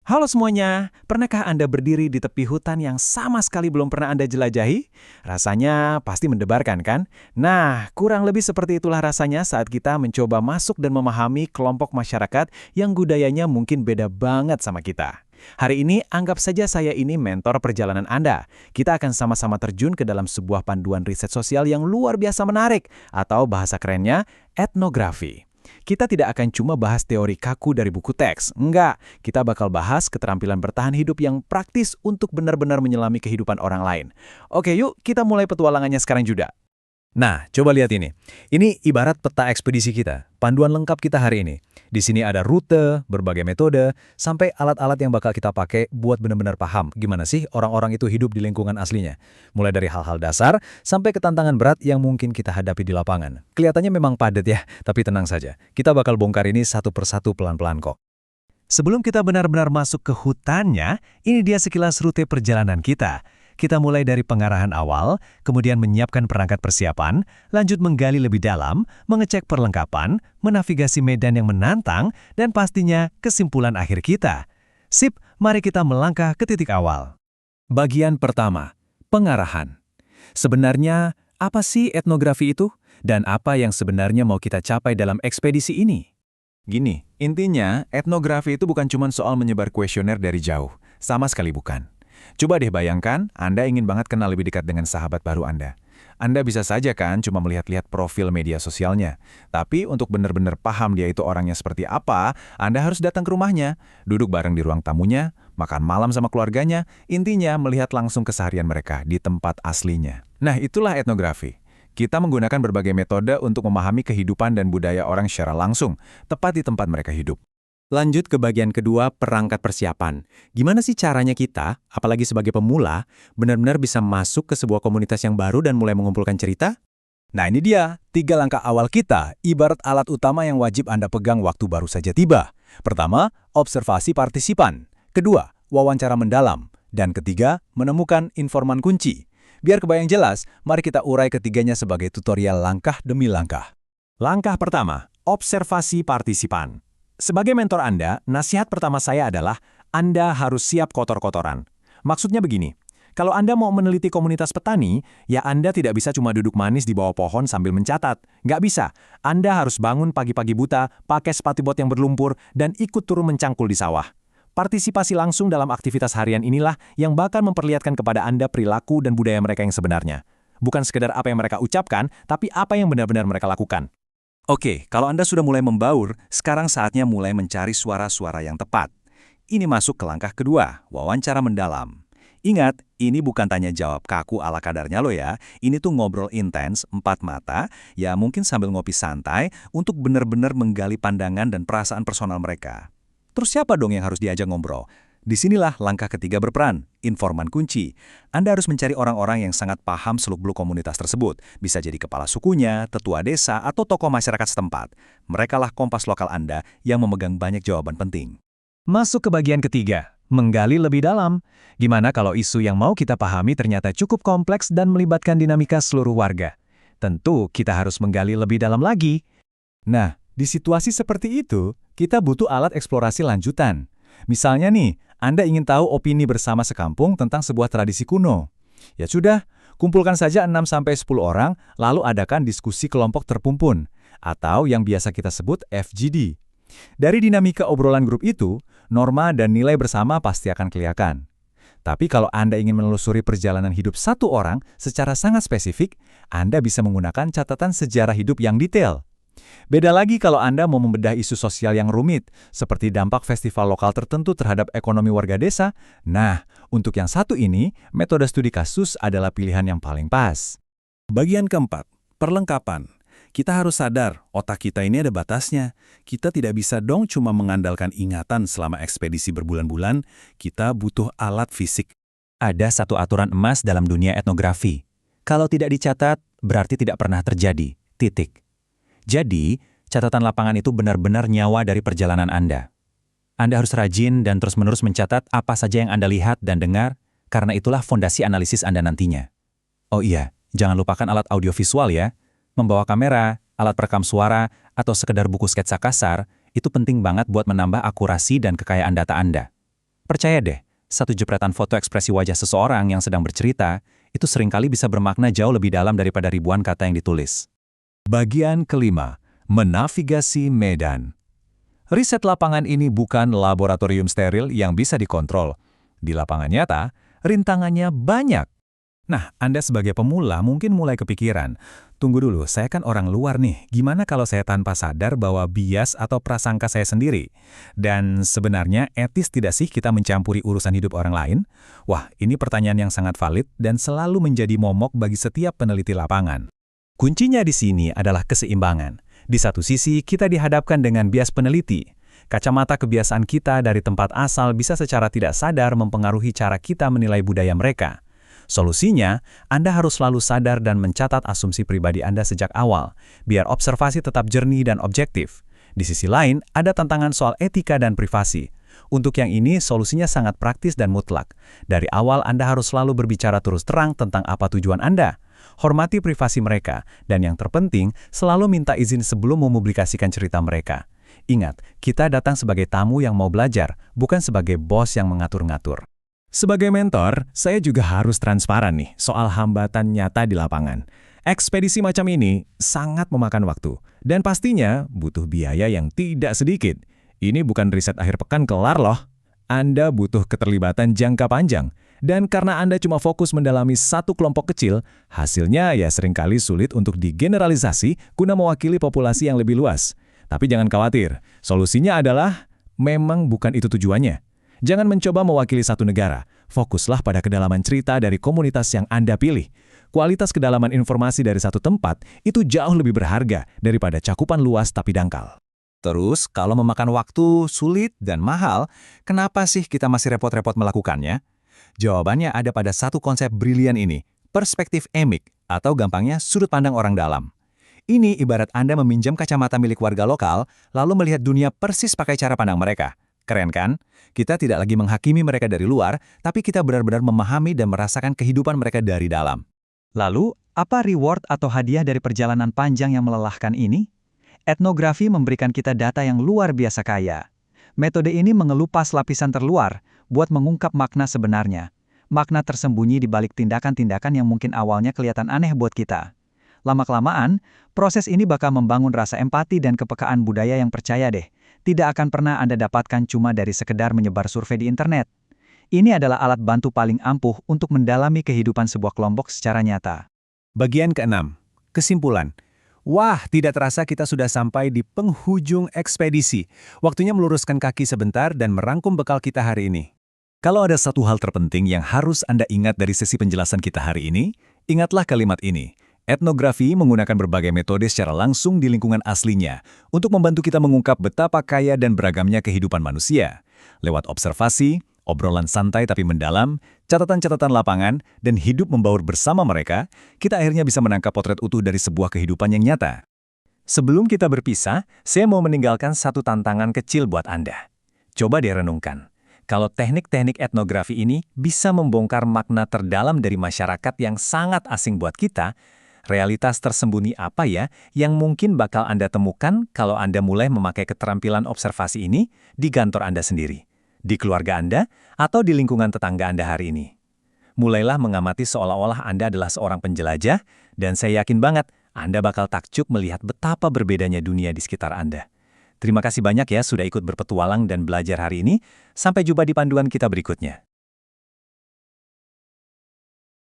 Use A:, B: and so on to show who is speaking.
A: Halo semuanya, pernahkah Anda berdiri di tepi hutan yang sama sekali belum pernah Anda jelajahi? Rasanya pasti mendebarkan kan? Nah, kurang lebih seperti itulah rasanya saat kita mencoba masuk dan memahami kelompok masyarakat yang budayanya mungkin beda banget sama kita. Hari ini, anggap saja saya ini mentor perjalanan Anda. Kita akan sama-sama terjun ke dalam sebuah panduan riset sosial yang luar biasa menarik, atau bahasa kerennya, etnografi. Kita tidak akan cuma bahas teori kaku dari buku teks. Enggak, kita bakal bahas keterampilan bertahan hidup yang praktis untuk benar-benar menyelami kehidupan orang lain. Oke, yuk kita mulai petualangannya sekarang juga.
B: Nah, coba lihat ini. Ini ibarat peta ekspedisi kita, panduan lengkap kita hari ini. Di sini ada rute, berbagai metode, sampai alat-alat yang bakal kita pakai buat benar-benar paham gimana sih orang-orang itu hidup di lingkungan aslinya. Mulai dari hal-hal dasar, sampai ke tantangan berat yang mungkin kita hadapi di lapangan. Kelihatannya memang padat ya, tapi tenang saja. Kita bakal bongkar ini satu persatu pelan-pelan kok.
A: Sebelum kita benar-benar masuk ke hutannya, ini dia sekilas rute perjalanan kita. Kita mulai dari pengarahan awal, kemudian menyiapkan perangkat persiapan, lanjut menggali lebih dalam, mengecek perlengkapan, menavigasi medan yang menantang, dan pastinya kesimpulan akhir kita. Sip, mari kita melangkah ke titik awal.
B: Bagian pertama, pengarahan. Sebenarnya, apa sih etnografi itu? Dan apa yang sebenarnya mau kita capai dalam ekspedisi ini?
C: Gini, intinya etnografi itu bukan cuma soal menyebar kuesioner dari jauh. Sama sekali bukan. Coba deh bayangkan, Anda ingin banget kenal lebih dekat dengan sahabat baru Anda. Anda bisa saja kan cuma melihat-lihat profil media sosialnya. Tapi untuk benar-benar paham dia itu orangnya seperti apa, Anda harus datang ke rumahnya, duduk bareng di ruang tamunya, makan malam sama keluarganya, intinya melihat langsung keseharian mereka di tempat aslinya. Nah, itulah etnografi. Kita menggunakan berbagai metode untuk memahami kehidupan dan budaya orang secara langsung, tepat di tempat mereka hidup.
B: Lanjut ke bagian kedua, perangkat persiapan. Gimana sih caranya kita, apalagi sebagai pemula, benar-benar bisa masuk ke sebuah komunitas yang baru dan mulai mengumpulkan cerita?
A: Nah ini dia, 3 langkah awal kita, ibarat alat utama yang wajib Anda pegang waktu baru saja tiba. Pertama, observasi partisipan. Kedua, wawancara mendalam. Dan ketiga, menemukan informan kunci. Biar kebayang jelas, mari kita urai ketiganya sebagai tutorial langkah demi langkah. Langkah pertama, observasi partisipan. Sebagai mentor Anda, nasihat pertama saya adalah Anda harus siap kotor-kotoran. Maksudnya begini, kalau Anda mau meneliti komunitas petani, ya Anda tidak bisa cuma duduk manis di bawah pohon sambil mencatat. Nggak bisa. Anda harus bangun pagi-pagi buta, pakai sepatu bot yang berlumpur, dan ikut turun mencangkul di sawah. Partisipasi langsung dalam aktivitas harian inilah yang bakal memperlihatkan kepada Anda perilaku dan budaya mereka yang sebenarnya. Bukan sekedar apa yang mereka ucapkan, tapi apa yang benar-benar mereka lakukan.
B: Oke, kalau Anda sudah mulai membaur, sekarang saatnya mulai mencari suara-suara yang tepat. Ini masuk ke langkah kedua, wawancara mendalam. Ingat, ini bukan tanya jawab kaku ala kadarnya lo ya. Ini tuh ngobrol intens, 4 mata, ya mungkin sambil ngopi santai, untuk benar-benar menggali pandangan dan perasaan personal mereka. Terus siapa dong yang harus diajak ngobrol? Disinilah langkah ketiga berperan, informan kunci. Anda harus mencari orang-orang yang sangat paham seluk-beluk komunitas tersebut. Bisa jadi kepala sukunya, tetua desa, atau tokoh masyarakat setempat. Merekalah kompas lokal Anda yang memegang banyak jawaban penting.
A: Masuk ke bagian ketiga, menggali lebih dalam. Gimana kalau isu yang mau kita pahami ternyata cukup kompleks dan melibatkan dinamika seluruh warga? Tentu kita harus menggali lebih dalam lagi.
C: Nah, di situasi seperti itu, kita butuh alat eksplorasi lanjutan. Misalnya nih, Anda ingin tahu opini bersama sekampung tentang sebuah tradisi kuno. Ya sudah, kumpulkan saja 6-10 orang, lalu adakan diskusi kelompok terpumpun, atau yang biasa kita sebut FGD. Dari dinamika obrolan grup itu, norma dan nilai bersama pasti akan kelihatan. Tapi kalau Anda ingin menelusuri perjalanan hidup satu orang secara sangat spesifik, Anda bisa menggunakan catatan sejarah hidup yang detail. Beda lagi kalau Anda mau membedah isu sosial yang rumit, seperti dampak festival lokal tertentu terhadap ekonomi warga desa. Nah, untuk yang satu ini, metode studi kasus adalah pilihan yang paling pas.
B: Bagian keempat, perlengkapan. Kita harus sadar, otak kita ini ada batasnya. Kita tidak bisa dong cuma mengandalkan ingatan selama ekspedisi berbulan-bulan, kita butuh alat fisik. Ada satu aturan emas dalam dunia etnografi. Kalau tidak dicatat, berarti tidak pernah terjadi. Titik. Jadi, catatan lapangan itu benar-benar nyawa dari perjalanan Anda. Anda harus rajin dan terus-menerus mencatat apa saja yang Anda lihat dan dengar, karena itulah fondasi analisis Anda nantinya. Oh iya, jangan lupakan alat audiovisual ya. Membawa kamera, alat perekam suara, atau sekedar buku sketsa kasar, itu penting banget buat menambah akurasi dan kekayaan data Anda. Percaya deh, satu jepretan foto ekspresi wajah seseorang yang sedang bercerita, itu seringkali bisa bermakna jauh lebih dalam daripada ribuan kata yang ditulis.
C: Bagian kelima, menavigasi medan. Riset lapangan ini bukan laboratorium steril yang bisa dikontrol. Di lapangan nyata, rintangannya banyak. Nah, Anda sebagai pemula mungkin mulai kepikiran, tunggu dulu, saya kan orang luar nih, gimana kalau saya tanpa sadar bahwa bias atau prasangka saya sendiri? Dan sebenarnya etis tidak sih kita mencampuri urusan hidup orang lain? Wah, ini pertanyaan yang sangat valid dan selalu menjadi momok bagi setiap peneliti lapangan. Kuncinya di sini adalah keseimbangan. Di satu sisi, kita dihadapkan dengan bias peneliti. Kacamata kebiasaan kita dari tempat asal bisa secara tidak sadar mempengaruhi cara kita menilai budaya mereka. Solusinya, Anda harus selalu sadar dan mencatat asumsi pribadi Anda sejak awal, biar observasi tetap jernih dan objektif. Di sisi lain, ada tantangan soal etika dan privasi. Untuk yang ini, solusinya sangat praktis dan mutlak. Dari awal, Anda harus selalu berbicara terus terang tentang apa tujuan Anda. Hormati privasi mereka, dan yang terpenting, selalu minta izin sebelum mempublikasikan cerita mereka. Ingat, kita datang sebagai tamu yang mau belajar, bukan sebagai bos yang mengatur-ngatur. Sebagai mentor, saya juga harus transparan nih soal hambatan nyata di lapangan. Ekspedisi macam ini sangat memakan waktu, dan pastinya butuh biaya yang tidak sedikit. Ini bukan riset akhir pekan kelar loh. Anda butuh keterlibatan jangka panjang, dan karena Anda cuma fokus mendalami satu kelompok kecil, hasilnya ya seringkali sulit untuk digeneralisasi guna mewakili populasi yang lebih luas. Tapi jangan khawatir, solusinya adalah memang bukan itu tujuannya. Jangan mencoba mewakili satu negara, fokuslah pada kedalaman cerita dari komunitas yang Anda pilih. Kualitas kedalaman informasi dari satu tempat itu jauh lebih berharga daripada cakupan luas tapi dangkal.
B: Terus, kalau memakan waktu, sulit, dan mahal, kenapa sih kita masih repot-repot melakukannya? Jawabannya ada pada satu konsep brilian ini, perspektif emik, atau gampangnya sudut pandang orang dalam. Ini ibarat Anda meminjam kacamata milik warga lokal, lalu melihat dunia persis pakai cara pandang mereka. Keren kan? Kita tidak lagi menghakimi mereka dari luar, tapi kita benar-benar memahami dan merasakan kehidupan mereka dari dalam.
D: Lalu, apa reward atau hadiah dari perjalanan panjang yang melelahkan ini? Etnografi memberikan kita data yang luar biasa kaya. Metode ini mengelupas lapisan terluar, buat mengungkap makna sebenarnya. Makna tersembunyi di balik tindakan-tindakan yang mungkin awalnya kelihatan aneh buat kita. Lama-kelamaan, proses ini bakal membangun rasa empati dan kepekaan budaya yang percaya deh. Tidak akan pernah Anda dapatkan cuma dari sekedar menyebar survei di internet. Ini adalah alat bantu paling ampuh untuk mendalami kehidupan sebuah kelompok secara nyata.
A: Bagian keenam, kesimpulan. Wah, tidak terasa kita sudah sampai di penghujung ekspedisi. Waktunya meluruskan kaki sebentar dan merangkum bekal kita hari ini. Kalau ada satu hal terpenting yang harus Anda ingat dari sesi penjelasan kita hari ini, ingatlah kalimat ini. Etnografi menggunakan berbagai metode secara langsung di lingkungan aslinya untuk membantu kita mengungkap betapa kaya dan beragamnya kehidupan manusia. Lewat observasi, obrolan santai tapi mendalam, catatan-catatan lapangan, dan hidup membaur bersama mereka, kita akhirnya bisa menangkap potret utuh dari sebuah kehidupan yang nyata. Sebelum kita berpisah, saya mau meninggalkan satu tantangan kecil buat Anda. Coba direnungkan. Kalau teknik-teknik etnografi ini bisa membongkar makna terdalam dari masyarakat yang sangat asing buat kita, realitas tersembunyi apa ya yang mungkin bakal Anda temukan kalau Anda mulai memakai keterampilan observasi ini di kantor Anda sendiri, di keluarga Anda, atau di lingkungan tetangga Anda hari ini? Mulailah mengamati seolah-olah Anda adalah seorang penjelajah, dan saya yakin banget Anda bakal takjub melihat betapa berbedanya dunia di sekitar Anda. Terima kasih banyak ya sudah ikut berpetualang dan belajar hari ini. Sampai jumpa di panduan kita berikutnya.